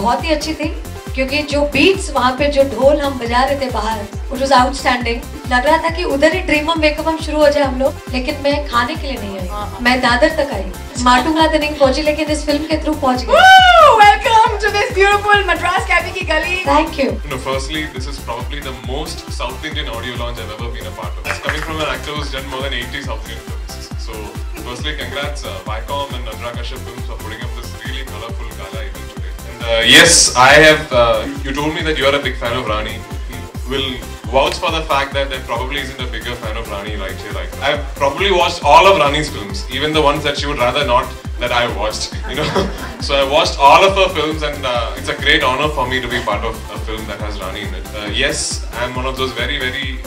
बहुत ही अच्छी थी क्योंकि जो बीट्स वहाँ पे जो ढोल हम बजा रहे थे बाहर, it was outstanding. लग रहा था कि उधर ही ड्रीम ऑफ मेकअप हम शुरू हो जाए हम लोग, लेकिन मैं खाने के लिए नहीं आई, मैं दादर तक आई। माटुंगा तक नहीं पहुंची, लेकिन इस फिल्म के थ्रू पहुंच गई। Welcome to this beautiful Madras Cafe की गली। Thank you. Firstly, this is probably the most South Indian audio launch I've ever been a part of. It's coming from an actor who's done more than 80 South Indian films. So, firstly, congrats Viacom and Anurag Kashyap Films for putting up this really colorful gala event today. And yes, I have. You told me that you are a big fan of Rani. Will vouch for the fact that there probably isn't a bigger fan of Rani right here, right now. I've probably watched all of Rani's films, even the ones that she would rather not that I watched, you know. So I watched all of her films, and it's a great honor for me to be part of a film that has Rani in it. Yes, I'm one of those very, very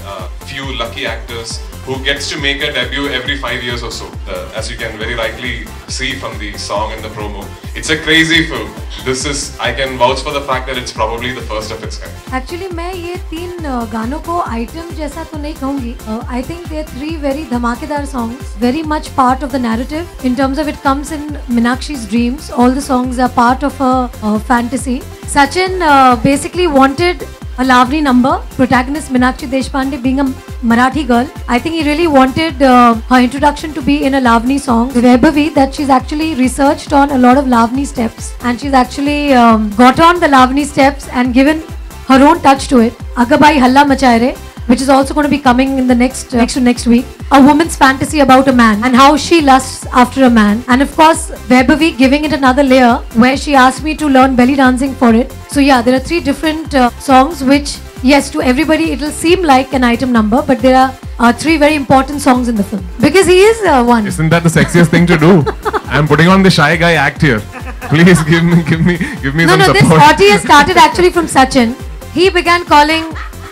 few lucky actors who gets to make a debut every 5 years or so. As you can very rightly see from the song and the promo, it's a crazy film. This is, I can vouch for the fact that it's probably the first of its kind. Actually, मैं ये 3 गानों को item जैसा तो नहीं कहूँगी. I think they are 3 very धमाकेदार songs, very much part of the narrative. In terms of it comes in Meenakshi's dreams. All the songs are part of her fantasy. Sachin basically wanted a Lavani number. Protagonist Meenakshi Deshpande being a Marathi girl, I think he really wanted her introduction to be in a Lavani song. Vaibhavi, that she's actually researched on a lot of Lavani steps, and she's actually got on the Lavani steps and given her own touch to it. Agabai Halla Machaire, which is also going to be coming in the next week. A woman's fantasy about a man and how she lusts after a man. And of course, Vaibhavi giving it another layer where she asked me to learn belly dancing for it. So yeah, there are 3 different songs which, yes, to everybody it will seem like an item number, but there are 3 very important songs in the film. Because he is one. Isn't that the sexiest thing to do? I'm putting on the shy guy act here. Please give me some support. This Auti has started actually from Sachin. He began calling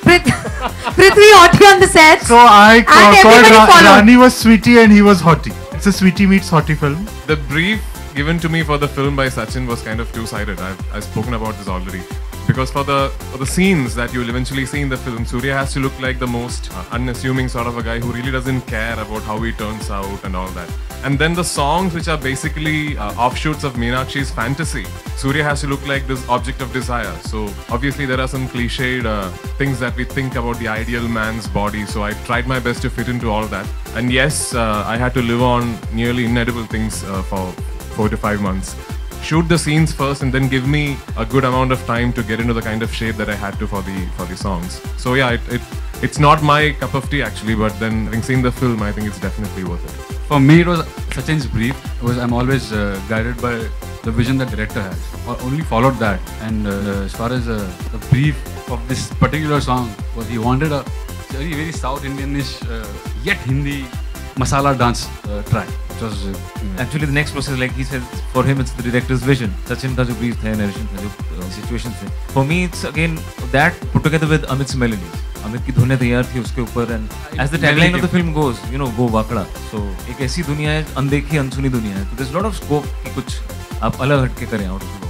Prithvi Auti on the set. So I called Rani was Sweetie and he was Hottie. It's a Sweetie meets Hottie film. The brief given to me for the film by Sachin was kind of two-sided. I've spoken about this already. Because for the scenes that you'll eventually see in the film, Surya has to look like the most unassuming sort of a guy who really doesn't care about how he turns out and all that. And then the songs, which are basically offshoots of Meenakshi's fantasy, Surya has to look like this object of desire. So obviously there are some cliched things that we think about the ideal man's body. So I tried my best to fit into all that. And yes, I had to live on nearly inedible things for 4 to 5 months. Shoot the scenes first and then give me a good amount of time to get into the kind of shape that I had to for the songs. So yeah, it's not my cup of tea actually, but then having seen the film, I think it's definitely worth it. For me, it was Sachin's brief. I'm always guided by the vision that director has. I only followed that. And as far as the brief of this particular song was, he wanted a very, very South Indian-ish yet Hindi masala dance track. Actually the next process, like he said, for him it's the director's vision. Sachin ka jo brief tha, narration ka jo situations the. For me it's again that put together with Amit's melodies. Amit की धुनें तैयार थी उसके ऊपर, and as the tagline of the film goes, you know, go वाकड़ा. So एक ऐसी दुनिया है, अनदेखी अनसुनी दुनिया है. So there's a lot of scope कि कुछ आप अलग हटके करें out of the box.